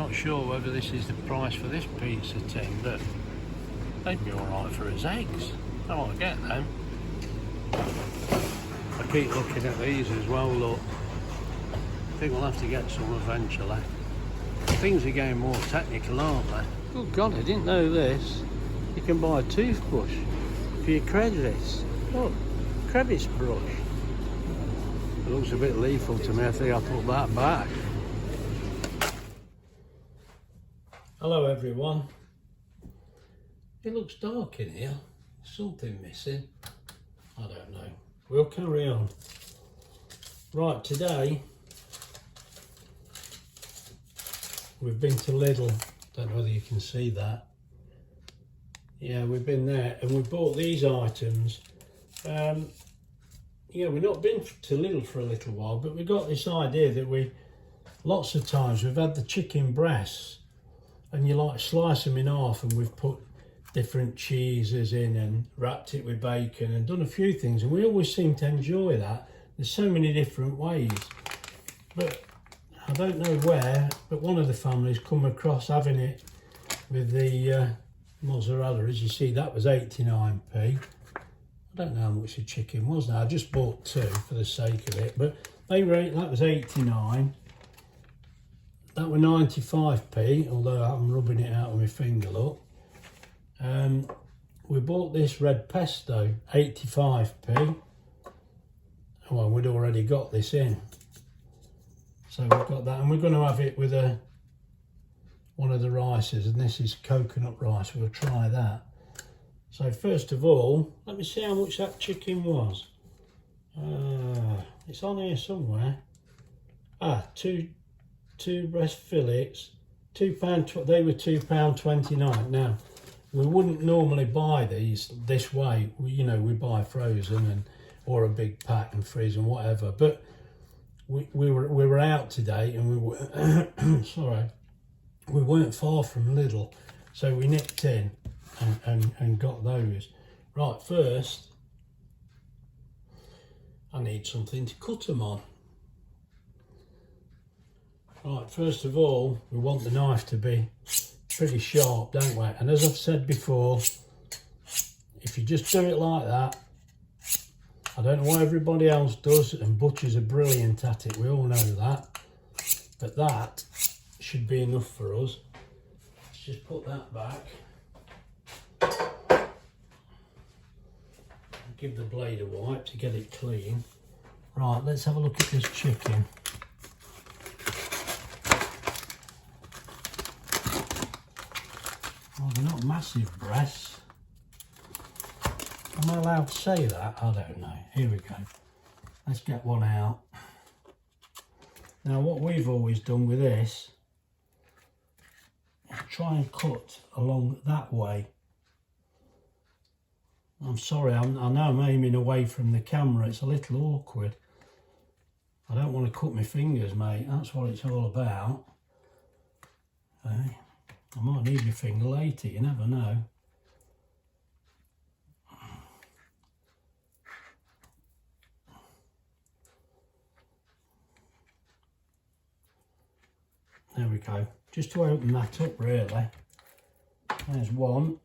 not sure whether this is the price for this pizza tin, but they'd be alright for his eggs. I might get them. I keep looking at these as well, look. I think we'll have to get some eventually. Things are getting more technical, aren't they? Oh God, I didn't know this. You can buy a toothbrush for your crevice. Look, crevice brush. It looks a bit lethal to me. I think I'll put that back. Hello everyone. It looks dark in here. Something missing. I don't know. We'll carry on. Right, today we've been to Lidl. Don't know whether you can see that. Yeah, we've been there and we bought these items. Yeah, we've not been to Lidl for a little while, but we got this idea that lots of times we've had the chicken breasts and you like slice them in half, and we've put different cheeses in and wrapped it with bacon and done a few things, and we always seem to enjoy that. There's so many different ways, but I don't know where, but one of the families come across having it with the mozzarella. As you see, that was 89p. I don't know how much the chicken was now. I just bought two for the sake of it, but that was 89. That was 95p, although I'm rubbing it out with my finger, look. We bought this red pesto, 85p. Well, we'd already got this in. So we've got that, and we're going to have it with one of the rices, and this is coconut rice. We'll try that. So first of all, let me see how much that chicken was. It's on here somewhere. Two breast fillets, £2. They were £2.29. Now, we wouldn't normally buy these this way. We buy frozen or a big pack and freeze and whatever. But we were out today, and we were sorry, we weren't far from Lidl, so we nipped in and got those. Right, first I need something to cut them on. Right, first of all, we want the knife to be pretty sharp, don't we? And as I've said before, if you just do it like that, I don't know what everybody else does, and butchers are brilliant at it, we all know that, but that should be enough for us. Let's just put that back. Give the blade a wipe to get it clean. Right, let's have a look at this chicken. Well, they're not massive breasts. Am I allowed to say that? I don't know. Here we go. Let's get one out. Now, what we've always done with this is try and cut along that way. I'm sorry, I know I'm aiming away from the camera. It's a little awkward. I don't want to cut my fingers, mate. That's what it's all about. Okay. I might need my finger later, you never know. There we go. Just to open that up, really. There's one.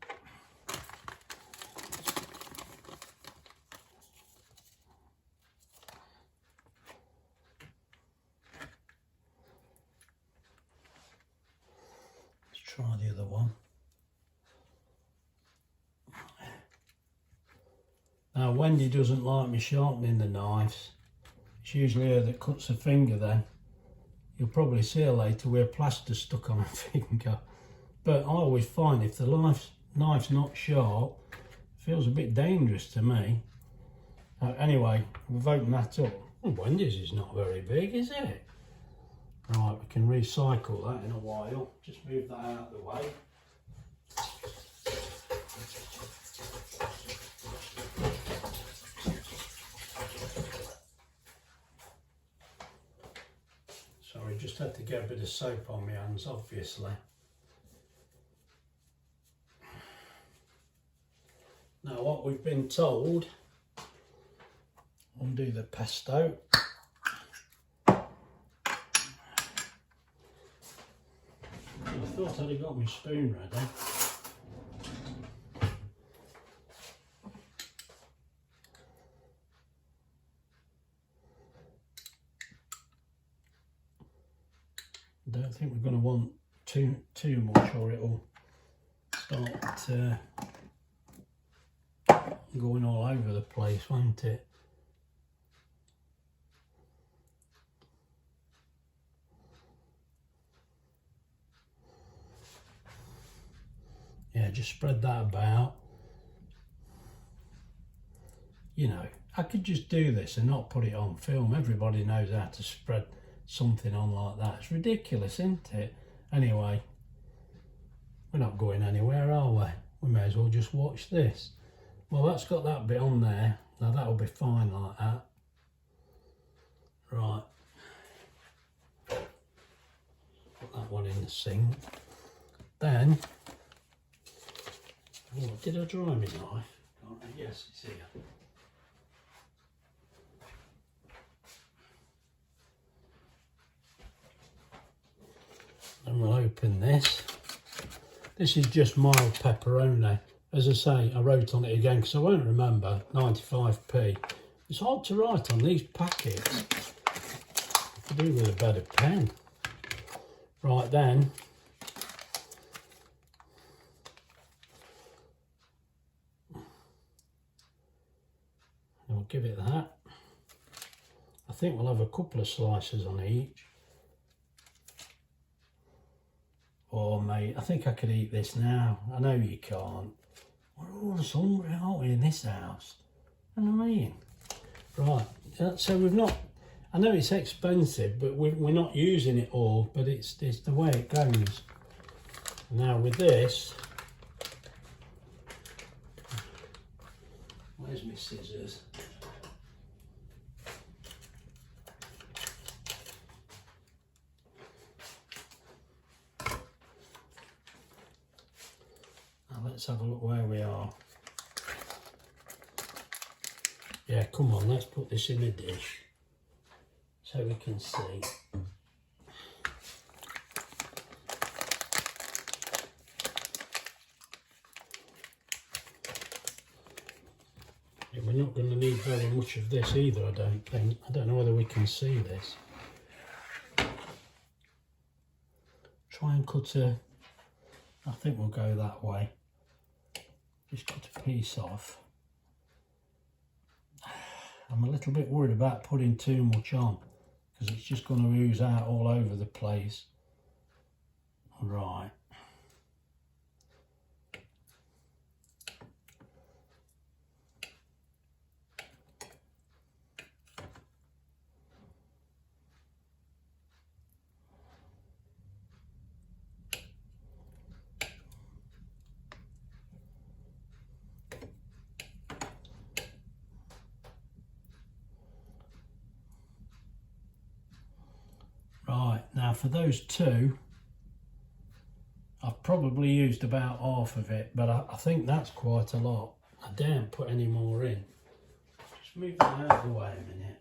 Try the other one. Now, Wendy doesn't like me sharpening the knives. It's usually her that cuts her finger then. You'll probably see her later with plaster stuck on her finger. But I always find if the knife's not sharp, it feels a bit dangerous to me. Anyway, we've opened that up. Oh, Wendy's is not very big, is it? Right, we can recycle that in a while. Just move that out of the way. Sorry, just had to get a bit of soap on my hands, obviously. Now, what we've been told, undo the pesto. thought I'd have got my spoon ready. I don't think we're going to want too much, or it'll start going all over the place, won't it? Yeah, just spread that about. You know, I could just do this and not put it on film. Everybody knows how to spread something on like that. It's ridiculous, isn't it? Anyway, we're not going anywhere, are we? We may as well just watch this. Well, that's got that bit on there. Now that'll be fine like that. Right. Put that one in the sink. Then, oh, did I dry my knife? Yes, it's here. And we'll open this. This is just mild pepperoni. As I say, I wrote on it again because I won't remember, 95p. It's hard to write on these packets. I could do with a better pen. Right then. We'll give it that. I think we'll have a couple of slices on each. Oh mate, I think I could eat this now. I know you can't. We're all just hungry, aren't we, in this house? You know what I mean? Right, so we've not, I know it's expensive, but we're not using it all, but it's the way it goes. Now with this, where's my scissors? Let's have a look where we are. Yeah, come on, let's put this in a dish so we can see. Yeah, we're not going to need very much of this either, I don't think. I don't know whether we can see this. Try and cut I think we'll go that way. Just cut a piece off. I'm a little bit worried about putting too much on because it's just going to ooze out all over the place. Right. Right, now for those two, I've probably used about half of it, but I think that's quite a lot. I daren't put any more in. Just move that out of the way a minute.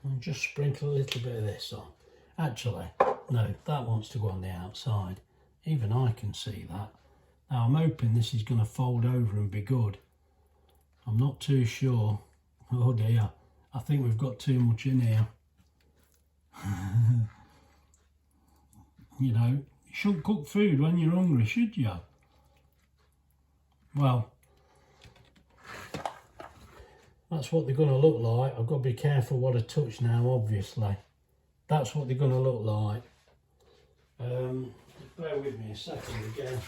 And just sprinkle a little bit of this on. Actually, no, that wants to go on the outside. Even I can see that. Now I'm hoping this is going to fold over and be good. I'm not too sure. Oh dear, I think we've got too much in here. You know, you shouldn't cook food when you're hungry, should you? Well, that's what they're going to look like. I've got to be careful what I touch now, obviously. That's what they're going to look like. Bear with me a second again.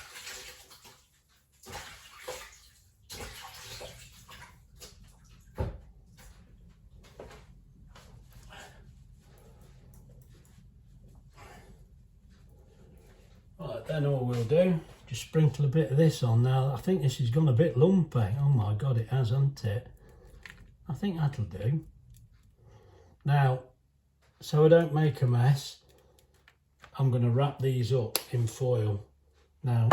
Right, then all we'll do, just sprinkle a bit of this on. Now, I think this has gone a bit lumpy. Oh my God, it has, hasn't it? I think that'll do. Now, so I don't make a mess, I'm going to wrap these up in foil. Now,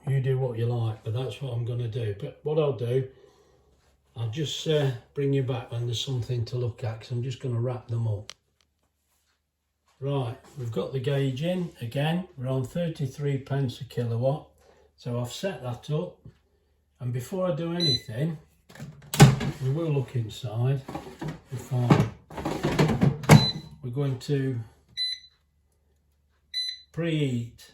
you do what you like, but that's what I'm going to do. But what I'll do, I'll just bring you back when there's something to look at, because I'm just going to wrap them up. Right, we've got the gauge in again. We're on 33 pence a kilowatt. So I've set that up. And before I do anything, we will look inside. We're going to preheat.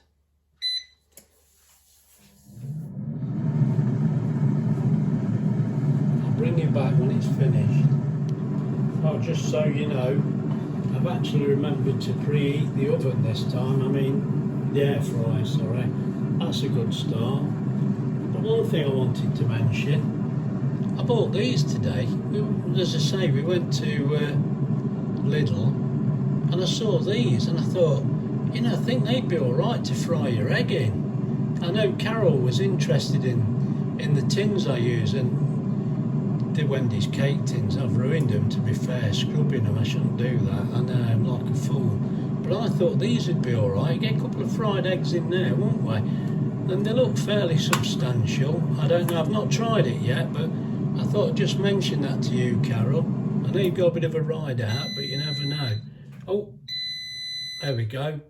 I'll bring you back when it's finished. Oh, just so you know, I've actually remembered to preheat the oven this time. I mean, the air fryer, sorry. That's a good start. But one thing I wanted to mention, I bought these today. As I say, we went to Lidl and I saw these and I thought, you know, I think they'd be all right to fry your egg in. I know Carol was interested in the tins I use, and the Wendy's cake tins, I've ruined them, to be fair, scrubbing them. I shouldn't do that. I know, I'm like a fool. But I thought these would be all right. Get a couple of fried eggs in there, won't we? And they look fairly substantial. I don't know, I've not tried it yet, but I thought I'd just mention that to you, Carol. I know you've got a bit of a rider hat, but you never know. Oh, there we go.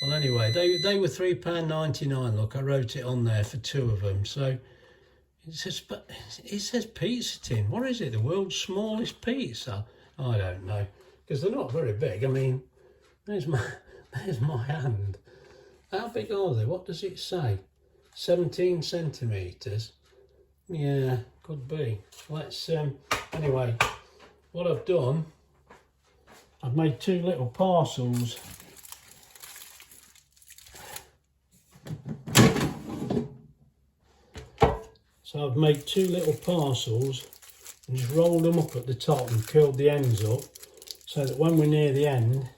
Well, anyway, they were £3.99. Look, I wrote it on there for 2 of them. So it says pizza tin. What is it? The world's smallest pizza? I don't know, because they're not very big. I mean, there's my hand. How big are they? What does it say? 17 centimetres. Yeah, could be. Let's anyway. What I've done, I've made 2 little parcels. So I've made 2 little parcels and just rolled them up at the top and curled the ends up, so that when we're near the end,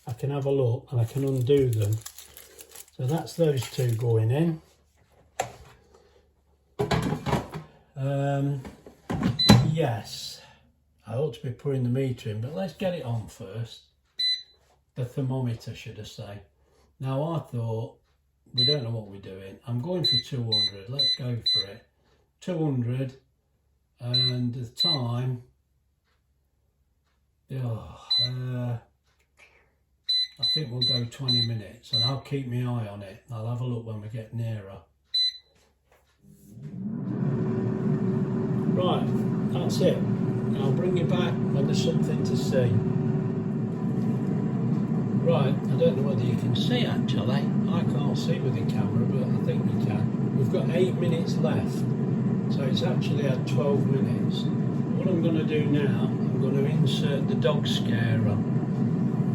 I can have a look and I can undo them. So that's those 2 going in. Yes, I ought to be putting the meter in, but let's get it on first. The thermometer, should I say. Now I thought, we don't know what we're doing. I'm going for 200, let's go for it. 200, and the time, I think we'll go 20 minutes, and I'll keep my eye on it. I'll have a look when we get nearer. Right, that's it. I'll bring you back when there's something to see. Right, I don't know whether you can see actually. I can't see with the camera, but I think you can. We've got 8 minutes left, so it's actually had 12 minutes. What I'm going to do now, I'm going to insert the dog scarer.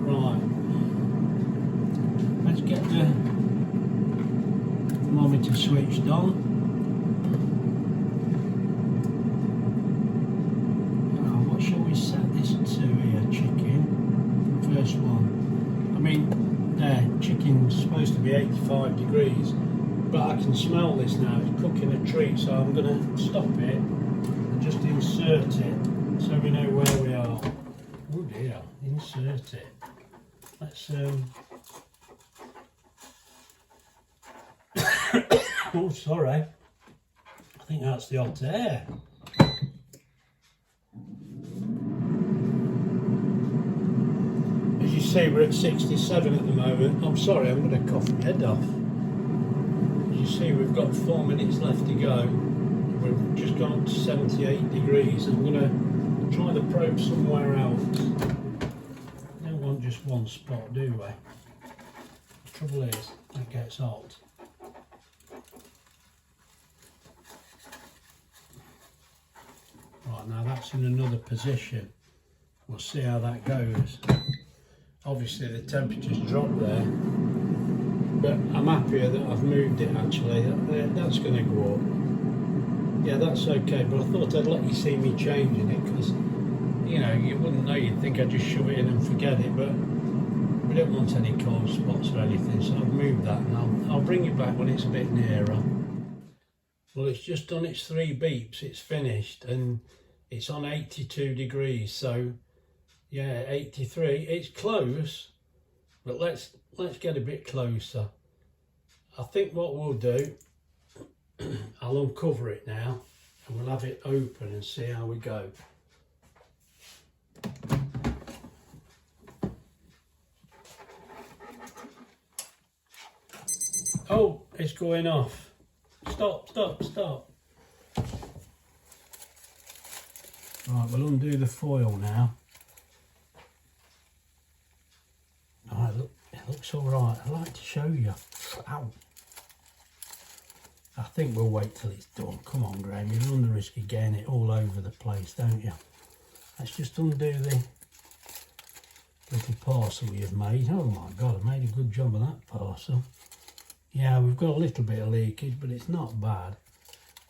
Right, let's get the thermometer switched on. What shall we set this to here? Chicken, first one. I mean, there, chicken's supposed to be 85 degrees, but I can smell this now, it's cooking a treat, so I'm going to stop it and just insert it so we know where we are. Oh dear, insert it. Let's, oh sorry, I think that's the hot air. As you see, we're at 67 at the moment. I'm sorry, I'm going to cough my head off. As you see, we've got 4 minutes left to go. We've just gone up to 78 degrees. I'm going to try the probe somewhere else. We don't want just one spot, do we? The trouble is, it gets hot. Right, now that's in another position. We'll see how that goes. Obviously the temperature's dropped there, but I'm happier that I've moved it actually. That's going to go up. Yeah, that's okay, but I thought I'd let you see me changing it, because, you know, you wouldn't know, you'd think I'd just shove it in and forget it, but we don't want any cold spots or anything, so I've moved that, and I'll bring you back when it's a bit nearer. Well, it's just done its 3 beeps, it's finished, and it's on 82 degrees, so yeah, 83, it's close. But let's get a bit closer. I think what we'll do, I'll uncover it now and we'll have it open and see how we go. Oh, it's going off. Stop. Right, we'll undo the foil now. Right, look, it looks all right. I'd like to show you. Ow. I think we'll wait till it's done. Come on, Graham, you run the risk of getting it all over the place, don't you? Let's just undo the little parcel you've made. Oh my God, I made a good job of that parcel. Yeah, we've got a little bit of leakage, but it's not bad.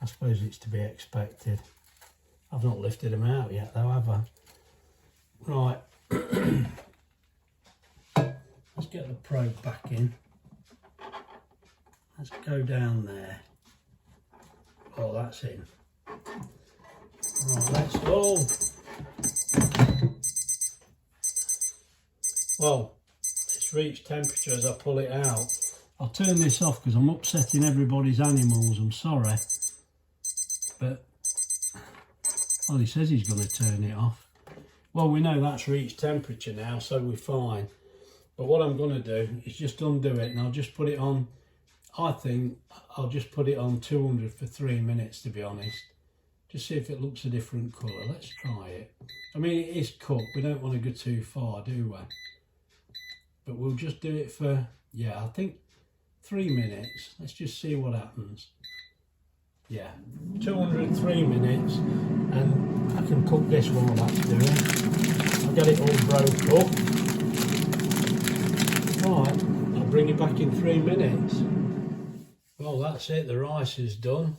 I suppose it's to be expected. I've not lifted them out yet though, have I? Right. Let's get the probe back in. Let's go down there. Oh, that's in. Right, let's go. Well, it's reached temperature as I pull it out. I'll turn this off because I'm upsetting everybody's animals, I'm sorry. But, well, he says he's going to turn it off. Well, we know that's reached temperature now, so we're fine. But what I'm going to do is just undo it and I'll just put it on, I think I'll just put it on 200 for 3 minutes, to be honest. Just see if it looks a different colour. Let's try it. I mean, it is cooked. We don't want to go too far, do we? But we'll just do it for, yeah, I think 3 minutes. Let's just see what happens. Yeah, 203 minutes, and I can cook this while that's doing. I'll get it all broke up. Right, I'll bring it back in 3 minutes. Well, that's it, the rice is done.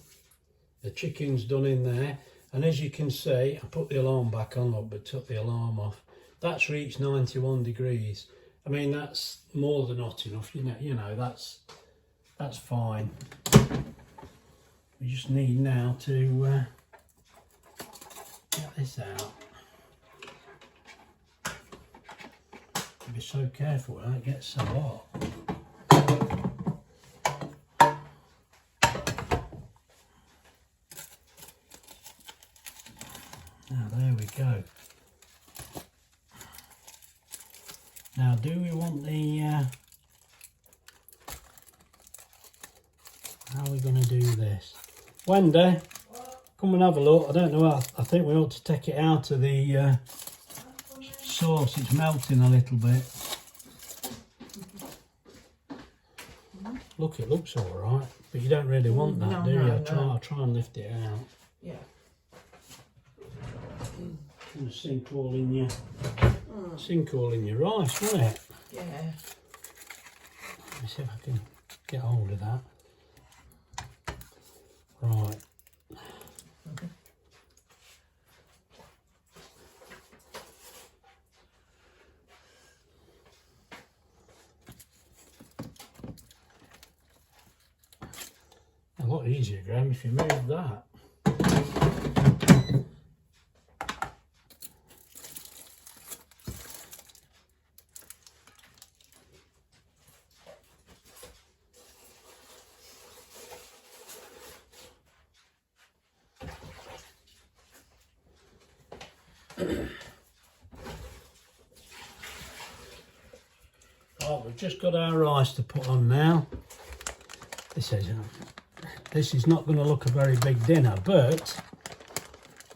The chicken's done in there. And as you can see, I put the alarm back on, look, but took the alarm off. That's reached 91 degrees. I mean, that's more than hot enough, you know, that's fine. We just need now to get this out. Be so careful when it gets so hot. Now there we go. Now do we want the how are we going to do this? Wendy, come and have a look. I don't know, I think we ought to take it out of the sauce. It's melting a little bit. Look, it looks all right, but you don't really want that, do you? No. Try and lift it out. Yeah. And sink all in your rice, won't it? Yeah. Let me see if I can get hold of that. Right. A lot easier, Graham, if you move that. Oh, we've just got our rice to put on now. This is not going to look a very big dinner, but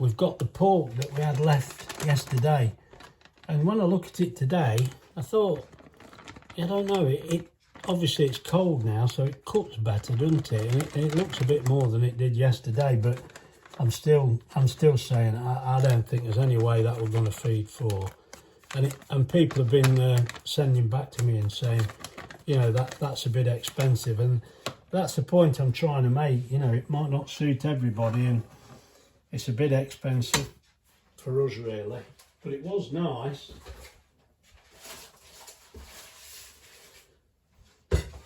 we've got the pork that we had left yesterday. And when I look at it today, I thought, I don't know, it obviously it's cold now, so it cooks better, doesn't it? And it looks a bit more than it did yesterday, but I'm still saying I don't think there's any way that we're going to feed 4. And people have been sending back to me and saying, you know, that's a bit expensive, and that's the point I'm trying to make. You know, it might not suit everybody, and it's a bit expensive for us really, but it was nice.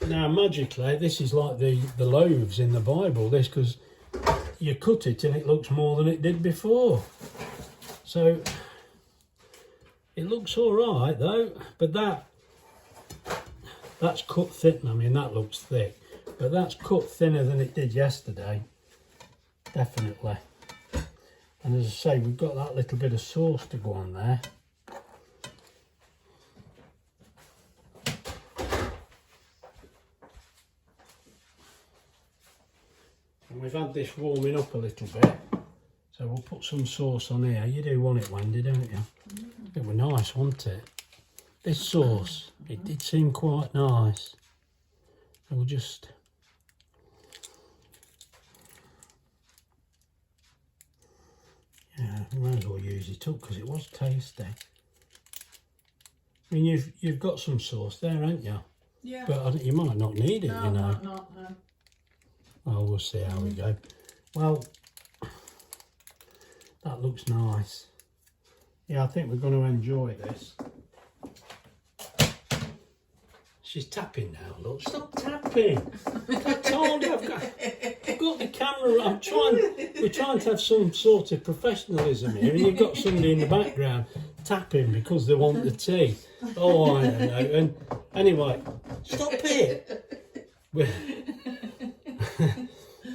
Now magically, this is like the loaves in the Bible, this, because you cut it and it looks more than it did before. So it looks all right though, but that That's cut thin. I mean, that looks thick, but that's cut thinner than it did yesterday, definitely. And as I say, we've got that little bit of sauce to go on there. And we've had this warming up a little bit, so we'll put some sauce on here. You do want it, Wendy, don't you? It was nice, wasn't it? This sauce, it did seem quite nice. So we'll just... Yeah, we might as well use it up because it was tasty. I mean, you've got some sauce there, haven't you? Yeah. But you might not need it, no, you know. No. Oh, we'll see how we go. Well, that looks nice. Yeah, I think we're going to enjoy this. She's tapping now, look. Stop tapping. I told you, I've got the camera. We're trying to have some sort of professionalism here, and you've got somebody in the background tapping because they want the tea. Oh, I don't know. And anyway, stop it.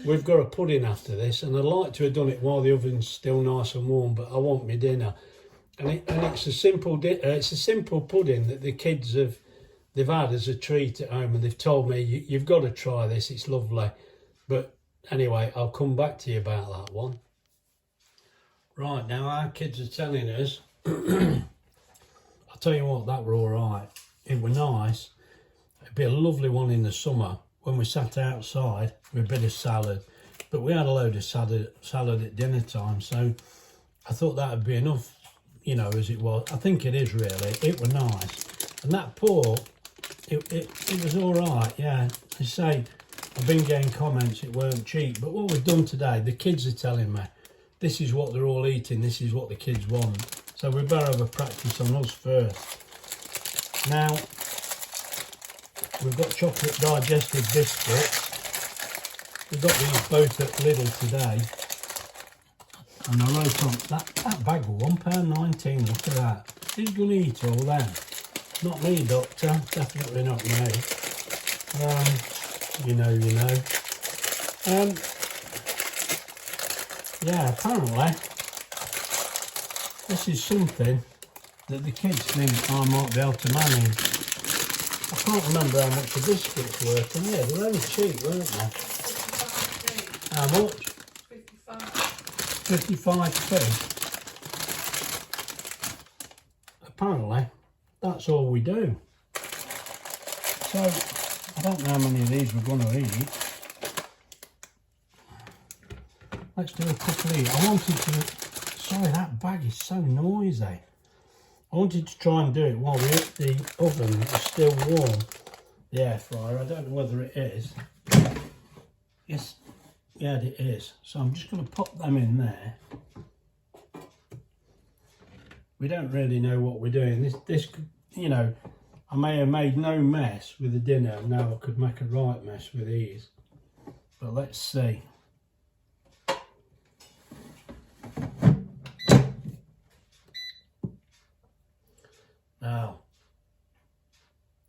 We've got a pudding after this, and I'd like to have done it while the oven's still nice and warm, but I want my dinner. And it's a simple pudding that the kids they've had as a treat at home, and they've told me you've got to try this. It's lovely. But anyway, I'll come back to you about that one. Right, now our kids are telling us. I'll tell you what, that were all right. It were nice. It'd be a lovely one in the summer when we sat outside with a bit of salad. But we had a load of salad at dinner time, so I thought that would be enough, you know, as it was. I think it is really. It were nice. And that pork, it was all right, yeah. I say, I've been getting comments it weren't cheap, but what we've done today, the kids are telling me, this is what they're all eating, this is what the kids want. So we better have a practice on us first. Now, we've got chocolate digestive biscuits. We've got these both at Lidl today. And I wrote on, that bag was £1.19, look at that. Who's going to eat all them? Not me, Doctor, definitely not me. You know. Yeah, apparently, this is something that the kids think I might be able to manage. I can't remember how much the biscuits were, and yeah, they were only cheap, weren't they? How much? 55p. Apparently, that's all we do. So, I don't know how many of these we're going to eat. Let's do a couple of these. I wanted to... Sorry, that bag is so noisy. I wanted to try and do it while the oven is still warm. The air fryer. I don't know whether it is. Yes. Yeah, it is. So I'm just going to pop them in there. We don't really know what we're doing. This, you know, I may have made no mess with the dinner. Now I could make a right mess with these. But let's see. Now,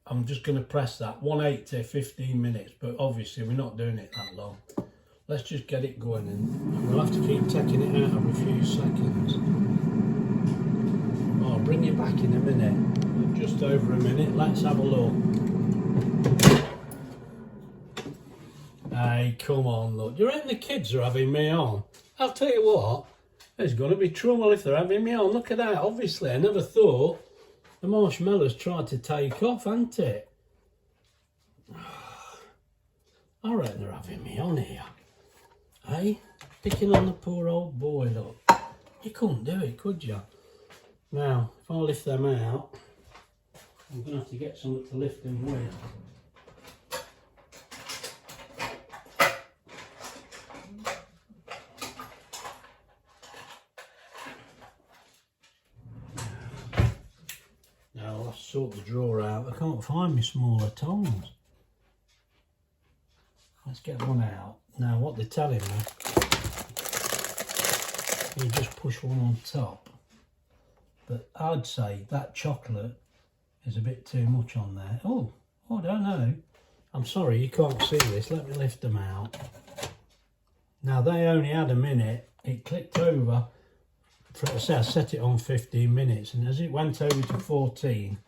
I'm just going to press that 180, 15 minutes, but obviously we're not doing it that long. Let's just get it going, and we'll have to keep taking it out every few seconds. I'll bring you back in a minute, just over a minute. Let's have a look. Hey, come on, look. Do you reckon the kids are having me on? I'll tell you what, there's going to be trouble if they're having me on. Look at that, obviously. I never thought the marshmallows tried to take off, hasn't it? I reckon they're having me on here. Hey, picking on the poor old boy, look. You couldn't do it, could you? Now, if I lift them out, I'm going to have to get something to lift them with. Now, I'll have to sort the drawer out. I can't find my smaller tongs. Let's get one out. Now, what they're telling me, you just push one on top. But I'd say that chocolate is a bit too much on there. Oh, Oh, I don't know. I'm sorry, you can't see this. Let me lift them out. Now, they only had a minute. It clicked over. I set it on 15 minutes, and as it went over to 14,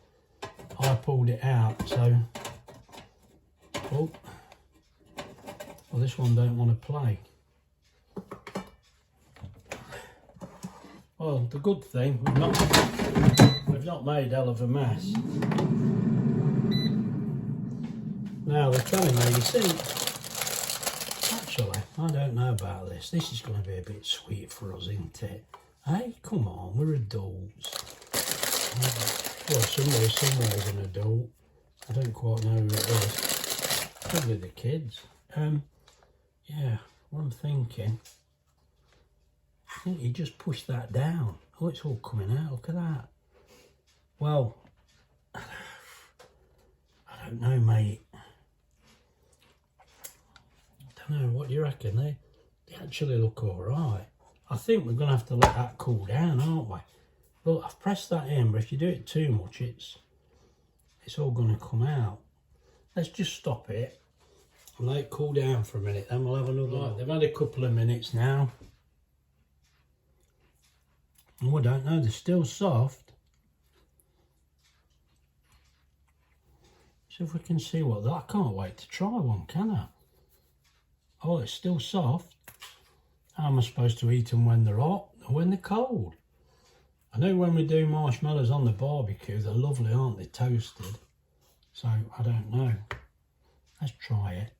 I pulled it out. So, oh, well, this one don't want to play. Well, the good thing, we've not made hell of a mess. Now they're telling me, you see, actually, I don't know about this. This is going to be a bit sweet for us, isn't it? Hey, come on, we're adults. Well, somebody somewhere is an adult. I don't quite know who it is. Probably the kids. Yeah, what I'm thinking, I think you just push that down. Oh, it's all coming out, look at that. Well, I don't know, mate. I don't know, what do you reckon? They actually look all right. I think we're going to have to let that cool down, aren't we? Look, I've pressed that in, but if you do it too much, it's all going to come out. Let's just stop it and let it cool down for a minute, then we'll have another one. They've had a couple of minutes now. Oh, I don't know, they're still soft. See if we can see what that. I can't wait to try one, can I? Oh, it's still soft. How am I supposed to eat them when they're hot or when they're cold? I know when we do marshmallows on the barbecue, they're lovely, aren't they, toasted? So, I don't know. Let's try it.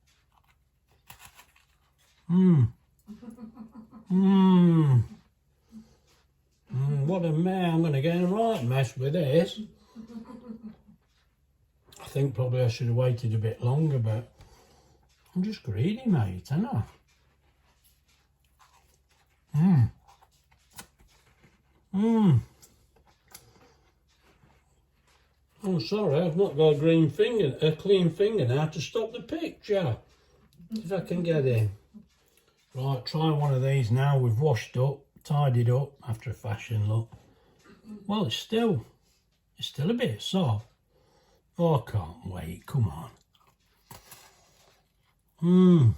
What a mess. I'm going to get a right mess with this. I think probably I should have waited a bit longer, but I'm just greedy, mate, aren't I? I'm sorry, I've not got a clean finger now to stop the picture. If I can get in. Right, try one of these now. We've washed up, tidied up after a fashion, look. Well, it's still a bit soft. Oh, I can't wait, come on.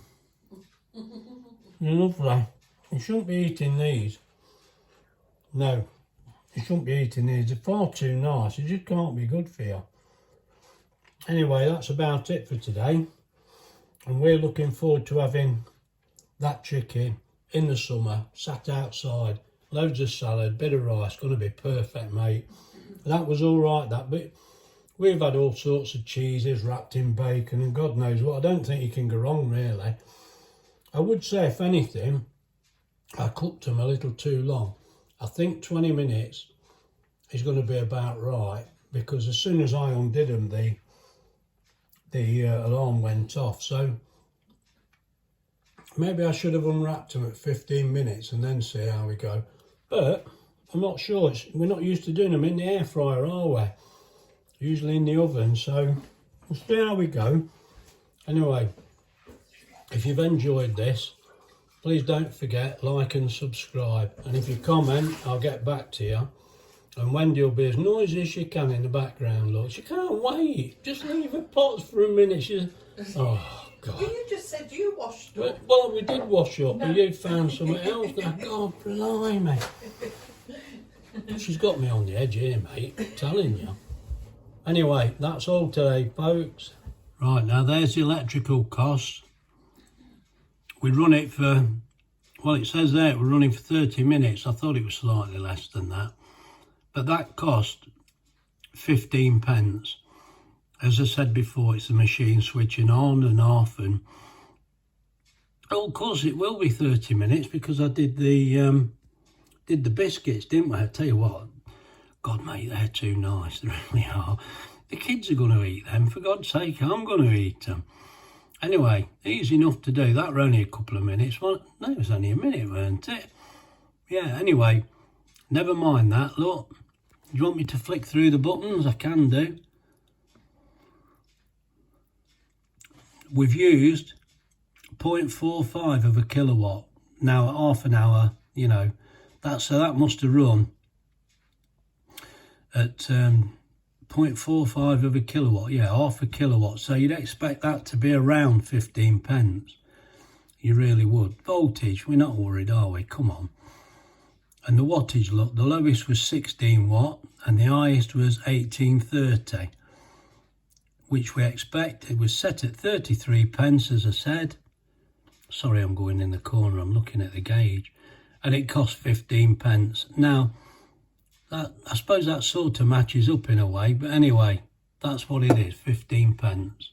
They're lovely. You shouldn't be eating these. No, you shouldn't be eating these. They're far too nice. It just can't be good for you. Anyway, that's about it for today. And we're looking forward to having that chicken in the summer, sat outside, loads of salad, bit of rice, going to be perfect, mate. That was all right, that bit. We've had all sorts of cheeses wrapped in bacon and God knows what. I don't think you can go wrong, really. I would say, if anything, I cooked them a little too long. I think 20 minutes is going to be about right, because as soon as I undid them, the alarm went off. So maybe I should have unwrapped them at 15 minutes and then see how we go. But I'm not sure. We're not used to doing them in the air fryer, are we? Usually in the oven. So we'll see how we go. Anyway, if you've enjoyed this, please don't forget, like and subscribe. And if you comment, I'll get back to you. And Wendy will be as noisy as she can in the background, look. She can't wait. Just leave her pots for a minute. She's... Oh, God. Well, you just said you washed up. Well, we did wash up, but you found something else. Now, God, blimey. She's got me on the edge here, mate. I'm telling you. Anyway, that's all today, folks. Right, now there's the electrical costs. We run it for, well, it says there we're running for 30 minutes. I thought it was slightly less than that. But that cost 15 pence. As I said before, it's the machine switching on and off. And oh, of course, it will be 30 minutes because I did the biscuits, didn't we? I tell you what, God, mate, they're too nice. They really are. The kids are going to eat them. For God's sake, I'm going to eat them. Anyway, easy enough to do. That were only a couple of minutes. Well, no, it was only a minute, weren't it? Yeah, anyway, never mind that. Look, do you want me to flick through the buttons? I can do. We've used 0.45 of a kilowatt. Now, at half an hour, you know, so that must have run at 0.45 of a kilowatt, yeah, half a kilowatt. So you'd expect that to be around 15 pence. You really would. Voltage, we're not worried, are we? Come on. And the wattage, look, the lowest was 16 watt and the highest was 1830, which we expected was set at 33 pence, as I said. Sorry, I'm going in the corner, I'm looking at the gauge. And it cost 15 pence. Now, I suppose that sort of matches up in a way, but anyway, that's what it is, 15 pence.